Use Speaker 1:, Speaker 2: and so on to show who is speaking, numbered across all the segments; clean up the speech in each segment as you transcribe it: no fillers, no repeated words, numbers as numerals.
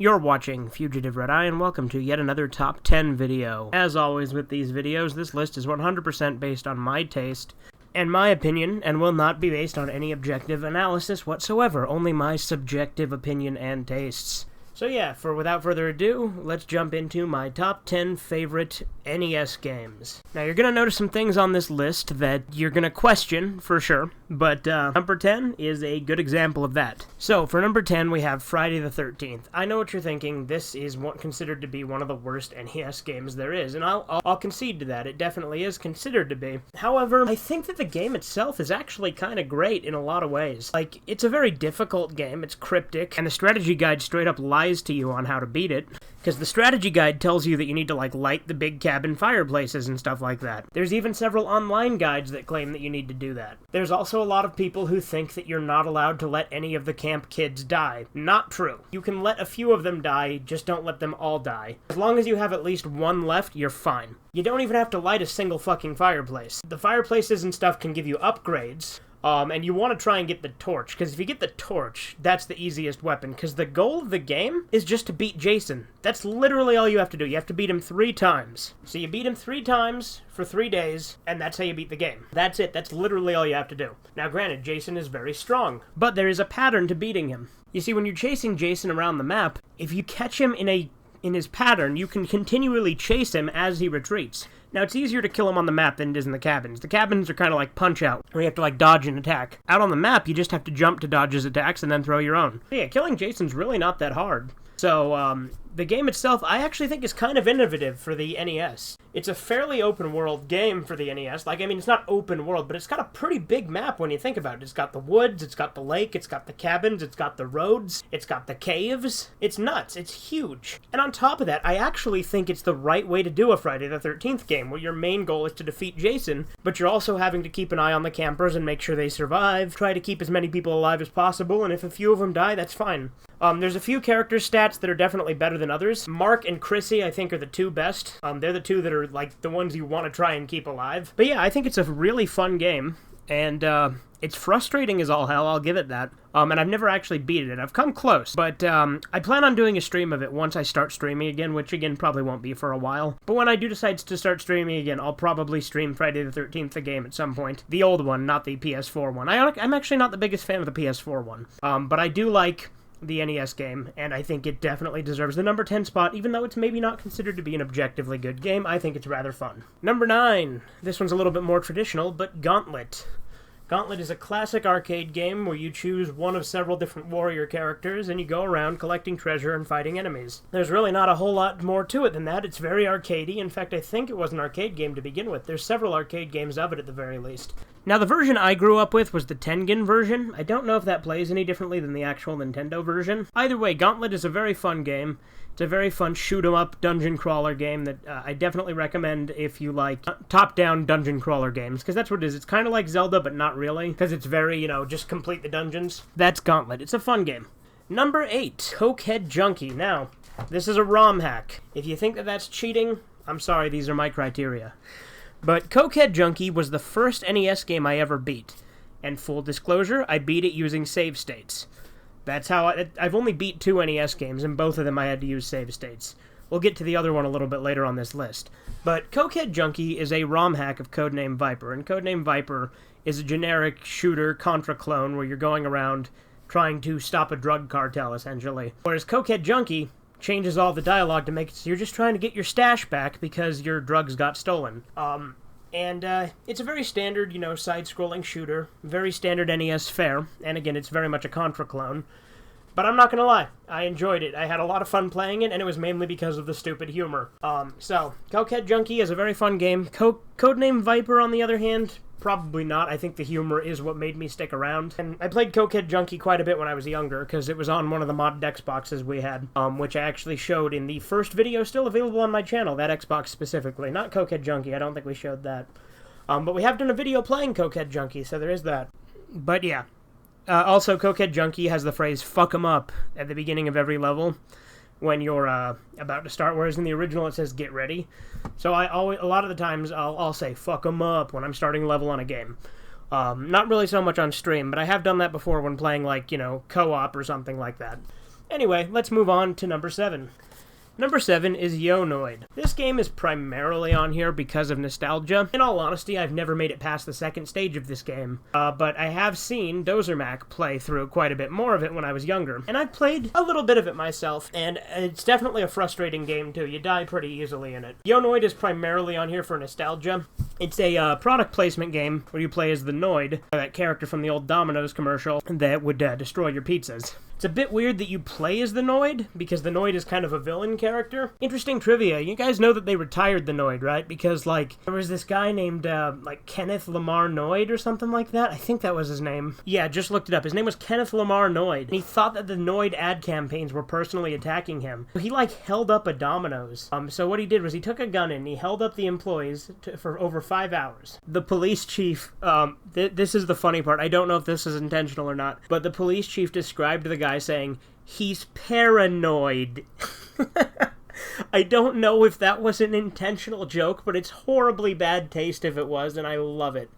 Speaker 1: You're watching Fugitive Red Eye, and welcome to yet another Top 10 video. As always with these videos, this list is 100% based on my taste and my opinion, and will not be based on any objective analysis whatsoever, only my subjective opinion and tastes. So yeah, without further ado, let's jump into my top 10 favorite NES games. Now you're gonna notice some things on this list that you're gonna question, for sure, but number 10 is a good example of that. So for number 10 we have Friday the 13th. I know what you're thinking, this is considered to be one of the worst NES games there is, and I'll concede to that, it definitely is considered to be. However, I think that the game itself is actually kinda great in a lot of ways. Like, it's a very difficult game, it's cryptic, and the strategy guide straight up lies to you on how to beat it, because the strategy guide tells you that you need to light the big cabin fireplaces and stuff like that. There's even several online guides that claim that you need to do that. There's also a lot of people who think that you're not allowed to let any of the camp kids die. Not true. You can let a few of them die, just don't let them all die. As long as you have at least one left, you're fine. You don't even have to light a single fucking fireplace. The fireplaces and stuff can give you upgrades, and you want to try and get the torch, because if you get the torch, that's the easiest weapon, because the goal of the game is just to beat Jason. That's literally all you have to do. You have to beat him 3 times. So you beat him 3 times for 3 days, and that's how you beat the game. That's it. That's literally all you have to do. Now granted, Jason is very strong, but there is a pattern to beating him. You see, when you're chasing Jason around the map, if you catch him in his pattern, you can continually chase him as he retreats. Now, it's easier to kill him on the map than it is in the cabins. The cabins are kind of like Punch-Out, where you have to, dodge an attack. Out on the map, you just have to jump to dodge his attacks and then throw your own. So yeah, killing Jason's really not that hard. So, the game itself, I actually think is kind of innovative for the NES. It's a fairly open-world game for the NES. It's not open-world, but it's got a pretty big map when you think about it. It's got the woods, it's got the lake, it's got the cabins, it's got the roads, it's got the caves. It's nuts. It's huge. And on top of that, I actually think it's the right way to do a Friday the 13th game, where your main goal is to defeat Jason, but you're also having to keep an eye on the campers and make sure they survive, try to keep as many people alive as possible, and if a few of them die, that's fine. There's a few character stats that are definitely better than others. Mark and Chrissy, I think, are the 2 best. They're the 2 that are, the ones you want to try and keep alive. But yeah, I think it's a really fun game, and, it's frustrating as all hell, I'll give it that. And I've never actually beaten it. I've come close, but, I plan on doing a stream of it once I start streaming again, which, again, probably won't be for a while. But when I do decide to start streaming again, I'll probably stream Friday the 13th, the game, at some point. The old one, not the PS4 one. I'm actually not the biggest fan of the PS4 one, but I do like the NES game, and I think it definitely deserves the number 10 spot, even though it's maybe not considered to be an objectively good game. I think it's rather fun. Number 9. This one's a little bit more traditional, but Gauntlet. Gauntlet is a classic arcade game where you choose one of several different warrior characters and you go around collecting treasure and fighting enemies. There's really not a whole lot more to it than that. It's very arcadey. In fact, I think it was an arcade game to begin with. There's several arcade games of it at the very least. Now, the version I grew up with was the Tengen version. I don't know if that plays any differently than the actual Nintendo version. Either way, Gauntlet is a very fun game. It's a very fun shoot-'em-up dungeon crawler game that I definitely recommend if you like top-down dungeon crawler games, because that's what it is. It's kind of like Zelda, but not really, because it's very, just complete the dungeons. That's Gauntlet. It's a fun game. Number 8, Cokehead Junkie. Now, this is a ROM hack. If you think that that's cheating, I'm sorry, these are my criteria. But Cokehead Junkie was the first NES game I ever beat. And full disclosure, I beat it using save states. That's how I've only beat 2 NES games, and both of them I had to use save states. We'll get to the other one a little bit later on this list. But Cokehead Junkie is a ROM hack of Codename Viper, and Codename Viper is a generic shooter Contra clone where you're going around trying to stop a drug cartel, essentially. Whereas Cokehead Junkie changes all the dialogue to make it so you're just trying to get your stash back because your drugs got stolen. It's a very standard, side-scrolling shooter, very standard NES fare, and again, it's very much a Contra clone. But I'm not gonna lie, I enjoyed it. I had a lot of fun playing it, and it was mainly because of the stupid humor. So, Cokehead Junkie is a very fun game. Codename Viper, on the other hand, probably not. I think the humor is what made me stick around. And I played Cokehead Junkie quite a bit when I was younger, because it was on one of the modded Xboxes we had, which I actually showed in the first video still available on my channel, that Xbox specifically. Not Cokehead Junkie, I don't think we showed that. But we have done a video playing Cokehead Junkie, so there is that. But yeah. Also, Cokehead Junkie has the phrase, "fuck 'em up," at the beginning of every level when you're about to start, whereas in the original it says, "get ready." So a lot of the times I'll say, "fuck 'em up" when I'm starting a level on a game. Not really so much on stream, but I have done that before when playing, co-op or something like that. Anyway, let's move on to number 7. Number 7 is Yonoid. This game is primarily on here because of nostalgia. In all honesty, I've never made it past the second stage of this game, but I have seen Dozermac play through quite a bit more of it when I was younger, and I've played a little bit of it myself, and it's definitely a frustrating game too. You die pretty easily in it. Yonoid is primarily on here for nostalgia. It's a product placement game where you play as the Noid, that character from the old Domino's commercial that would destroy your pizzas. It's a bit weird that you play as the Noid, because the Noid is kind of a villain character. Interesting trivia, you guys know that they retired the Noid, right? Because, like, there was this guy named, Kenneth Lamar Noid or something like that. I think that was his name. Yeah, just looked it up. His name was Kenneth Lamar Noid. And he thought that the Noid ad campaigns were personally attacking him. He, held up a Domino's. So what he did was he took a gun and he held up the employees for over 5 hours. The police chief, this is the funny part. I don't know if this is intentional or not, but the police chief described the guy saying, "He's paranoid." I don't know if that was an intentional joke, but it's horribly bad taste if it was, and I love it.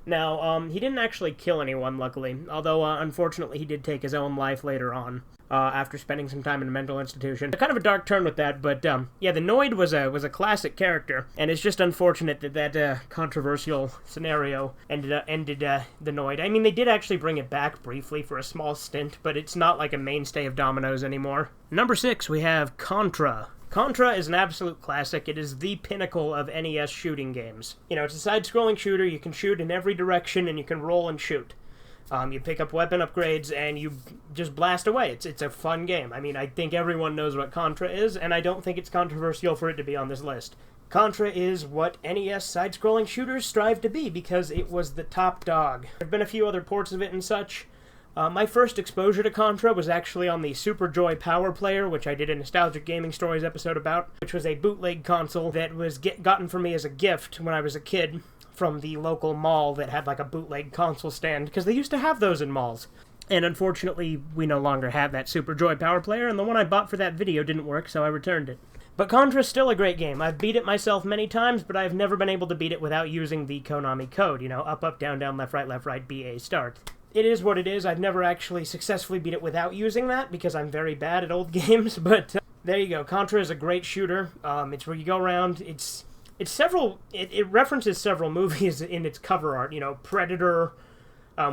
Speaker 1: Now, he didn't actually kill anyone, luckily, although, unfortunately, he did take his own life later on, after spending some time in a mental institution. Kind of a dark turn with that, but, yeah, the Noid was a classic character, and it's just unfortunate that controversial scenario ended the Noid. I mean, they did actually bring it back briefly for a small stint, but it's not like a mainstay of Domino's anymore. Number 6, we have Contra. Contra is an absolute classic. It is the pinnacle of NES shooting games. You know, it's a side-scrolling shooter. You can shoot in every direction, and you can roll and shoot. You pick up weapon upgrades, and you just blast away. It's a fun game. I mean, I think everyone knows what Contra is, and I don't think it's controversial for it to be on this list. Contra is what NES side-scrolling shooters strive to be, because it was the top dog. There have been a few other ports of it and such. My first exposure to Contra was actually on the Super Joy Power Player, which I did a Nostalgic Gaming Stories episode about, which was a bootleg console that was gotten for me as a gift when I was a kid from the local mall that had a bootleg console stand, because they used to have those in malls. And unfortunately, we no longer have that Super Joy Power Player, and the one I bought for that video didn't work, so I returned it. But Contra's still a great game. I've beat it myself many times, but I've never been able to beat it without using the Konami code, up, up, down, down, left, right, BA, start. It is what it is. I've never actually successfully beat it without using that, because I'm very bad at old games, but there you go. Contra is a great shooter. It's where you go around. It references several movies in its cover art. Predator,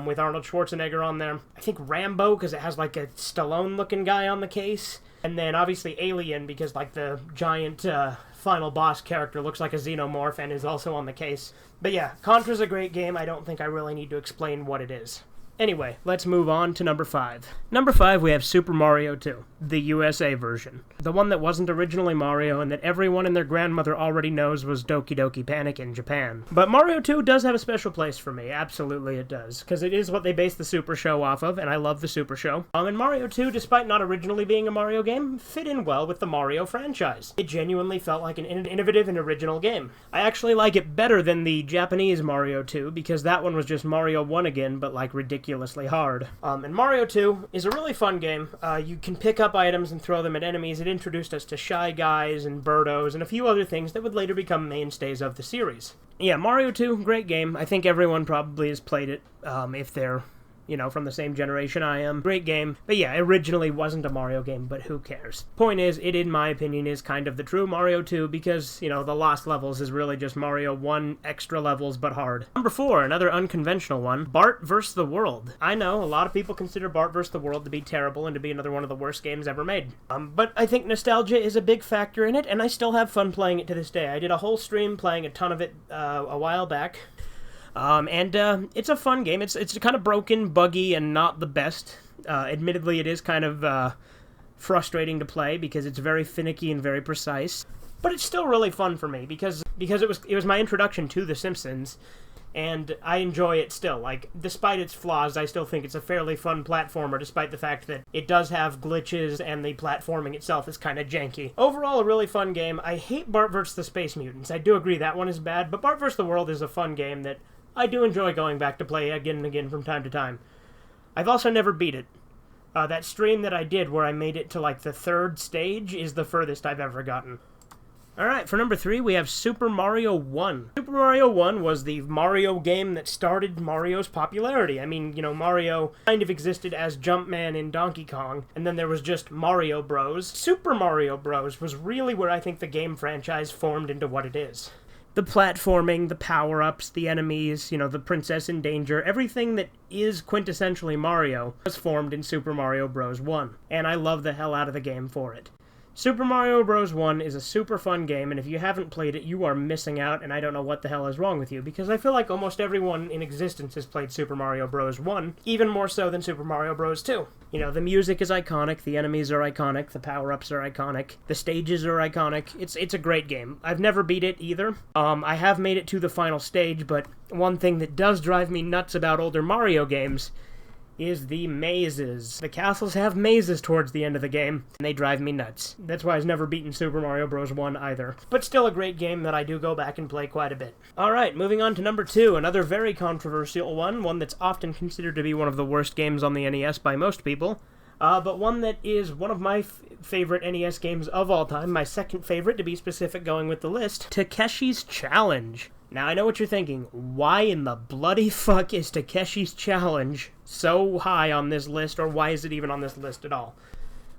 Speaker 1: with Arnold Schwarzenegger on there. I think Rambo, because it has a Stallone-looking guy on the case. And then obviously Alien, because the giant final boss character looks like a xenomorph and is also on the case. But yeah, Contra's a great game. I don't think I really need to explain what it is. Anyway, let's move on to number 5. Number 5, we have Super Mario 2, the USA version. The one that wasn't originally Mario and that everyone and their grandmother already knows was Doki Doki Panic in Japan. But Mario 2 does have a special place for me, absolutely it does, because it is what they based the Super Show off of, and I love the Super Show. And Mario 2, despite not originally being a Mario game, fit in well with the Mario franchise. It genuinely felt like an innovative and original game. I actually like it better than the Japanese Mario 2, because that one was just Mario 1 again, but ridiculously hard. And Mario 2 is a really fun game. You can pick up items and throw them at enemies. It introduced us to Shy Guys and Birdos and a few other things that would later become mainstays of the series. Yeah, Mario 2, great game. I think everyone probably has played it, if they're from the same generation I am. Great game. But yeah, originally wasn't a Mario game, but who cares? Point is, it, in my opinion, is kind of the true Mario 2 because, the Lost Levels is really just Mario 1 extra levels, but hard. Number 4, another unconventional one, Bart vs. the World. I know, a lot of people consider Bart vs. the World to be terrible and to be another one of the worst games ever made. But I think nostalgia is a big factor in it, and I still have fun playing it to this day. I did a whole stream playing a ton of it a while back. It's a fun game. It's kind of broken, buggy, and not the best. Admittedly, it is kind of frustrating to play because it's very finicky and very precise. But it's still really fun for me because it was my introduction to The Simpsons, and I enjoy it still. Despite its flaws, I still think it's a fairly fun platformer, despite the fact that it does have glitches and the platforming itself is kind of janky. Overall, a really fun game. I hate Bart vs. the Space Mutants. I do agree that one is bad, but Bart vs. the World is a fun game that I do enjoy going back to play again and again from time to time. I've also never beat it. That stream that I did where I made it to the 3rd stage is the furthest I've ever gotten. Alright, for number 3, we have Super Mario 1. Super Mario 1 was the Mario game that started Mario's popularity. I mean, you know, Mario kind of existed as Jumpman in Donkey Kong, and then there was just Mario Bros. Super Mario Bros. Was really where I think the game franchise formed into what it is. The platforming, the power-ups, the enemies, you know, the princess in danger, everything that is quintessentially Mario was formed in Super Mario Bros. 1, and I love the hell out of the game for it. Super Mario Bros. 1 is a super fun game, and if you haven't played it, you are missing out, and I don't know what the hell is wrong with you, because I feel like almost everyone in existence has played Super Mario Bros. 1, even more so than Super Mario Bros. 2. You know, the music is iconic, the enemies are iconic, the power-ups are iconic, the stages are iconic. It's a great game. I've never beat it either. I have made it to the final stage, but one thing that does drive me nuts about older Mario games is the mazes. The castles have mazes towards the end of the game, and they drive me nuts. That's why I've never beaten Super Mario Bros. 1 either. But still a great game that I do go back and play quite a bit. Alright, moving on to number 2, another very controversial one that's often considered to be one of the worst games on the NES by most people, but one that is one of my favorite NES games of all time, my second favorite to be specific going with the list, Takeshis Challenge. Now, I know what you're thinking. Why in the bloody fuck is Takeshi's Challenge so high on this list, or why is it even on this list at all?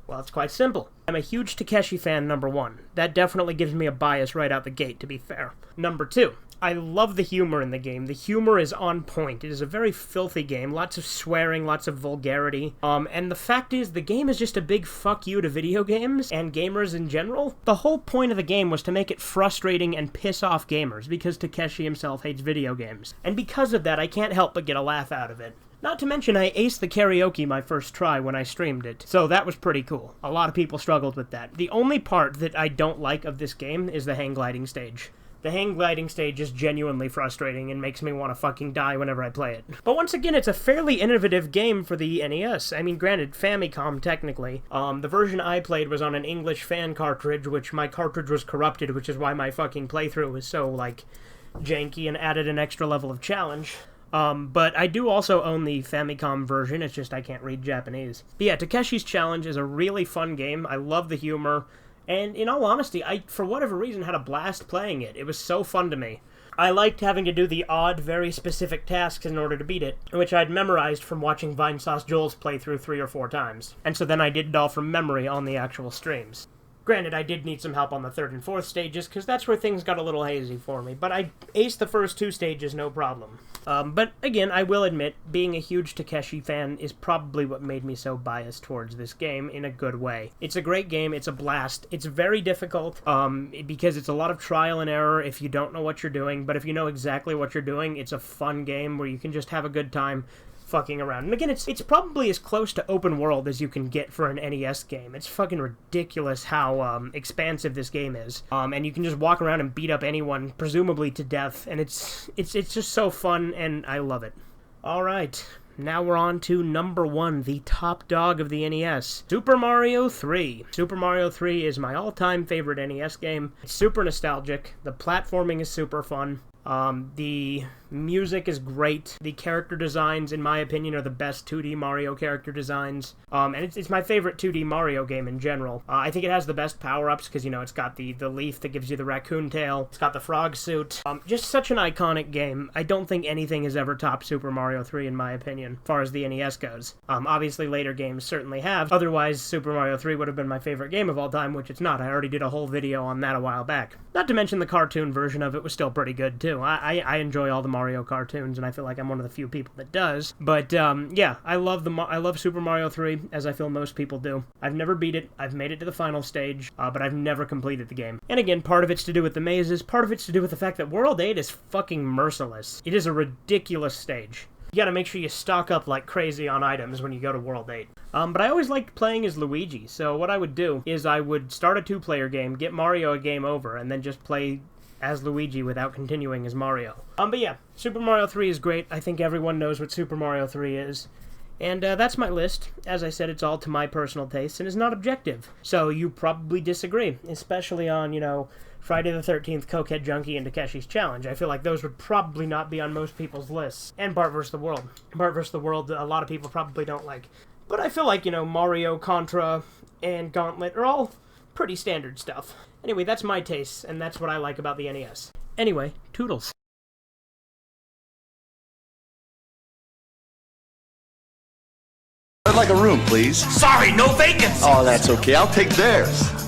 Speaker 1: Well, it's quite simple. I'm a huge Takeshi fan, number 1. That definitely gives me a bias right out the gate, to be fair. Number 2, I love the humor in the game. The humor is on point. It is a very filthy game. Lots of swearing, lots of vulgarity. And the fact is, the game is just a big fuck you to video games and gamers in general. The whole point of the game was to make it frustrating and piss off gamers, because Takeshi himself hates video games. And because of that, I can't help but get a laugh out of it. Not to mention, I aced the karaoke my first try when I streamed it, so that was pretty cool. A lot of people struggled with that. The only part that I don't like of this game is the hang gliding stage. The hang gliding stage is genuinely frustrating and makes me want to fucking die whenever I play it. But once again, it's a fairly innovative game for the NES. I mean, granted, Famicom, technically. The version I played was on an English fan cartridge, which my cartridge was corrupted, which is why my fucking playthrough was so, like, janky and added an extra level of challenge. But I do also own the Famicom version, it's just I can't read Japanese. But yeah, Takeshi's Challenge is a really fun game. I love the humor. And in all honesty, I, for whatever reason, had a blast playing it. It was so fun to me. I liked having to do the odd, very specific tasks in order to beat it, which I'd memorized from watching Vinesauce Joel's playthrough 3 or 4 times. And so then I did it all from memory on the actual streams. Granted, I did need some help on the 3rd and 4th stages, because that's where things got a little hazy for me, but I aced the first 2 stages no problem. But again, I will admit, being a huge Takeshi fan is probably what made me so biased towards this game in a good way. It's a great game, it's a blast, it's very difficult, because it's a lot of trial and error if you don't know what you're doing, but if you know exactly what you're doing, it's a fun game where you can just have a good time fucking around. And again, it's probably as close to open world as you can get for an NES game. It's fucking ridiculous how expansive this game is. And you can just walk around and beat up anyone, presumably to death, and it's just so fun, and I love it. Alright, now we're on to number 1, the top dog of the NES, Super Mario 3. Super Mario 3 is my all-time favorite NES game. It's super nostalgic, the platforming is super fun. The music is great. The character designs, in my opinion, are the best 2D Mario character designs. And it's my favorite 2D Mario game in general. I think it has the best power-ups because, you know, it's got the leaf that gives you the raccoon tail. It's got the frog suit. Just such an iconic game. I don't think anything has ever topped Super Mario 3, in my opinion, as far as the NES goes. Obviously, later games certainly have. Otherwise, Super Mario 3 would have been my favorite game of all time, which it's not. I already did a whole video on that a while back. Not to mention the cartoon version of it was still pretty good, too. I enjoy all the Mario cartoons, and I feel like I'm one of the few people that does. But, yeah, I love Super Mario 3, as I feel most people do. I've never beat it, I've made it to the final stage, but I've never completed the game. And again, part of it's to do with the mazes, part of it's to do with the fact that World 8 is fucking merciless. It is a ridiculous stage. You gotta make sure you stock up like crazy on items when you go to World 8. But I always liked playing as Luigi, so what I would do is I would start a 2-player game, get Mario a game over, and then just play as Luigi without continuing as Mario. But yeah, Super Mario 3 is great. I think everyone knows what Super Mario 3 is. And that's my list. As I said, it's all to my personal taste and is not objective. So you probably disagree, especially on, you know, Friday the 13th, Cokehead Junkie, and Takeshi's Challenge. I feel like those would probably not be on most people's lists. And Bart vs. the World. Bart vs. the World, a lot of people probably don't like. But I feel like, you know, Mario, Contra, and Gauntlet are all pretty standard stuff. Anyway, that's my tastes, and that's what I like about the NES. Anyway, toodles.
Speaker 2: I'd like a room, please.
Speaker 3: Sorry, no vacancy.
Speaker 2: Oh, that's okay. I'll take theirs.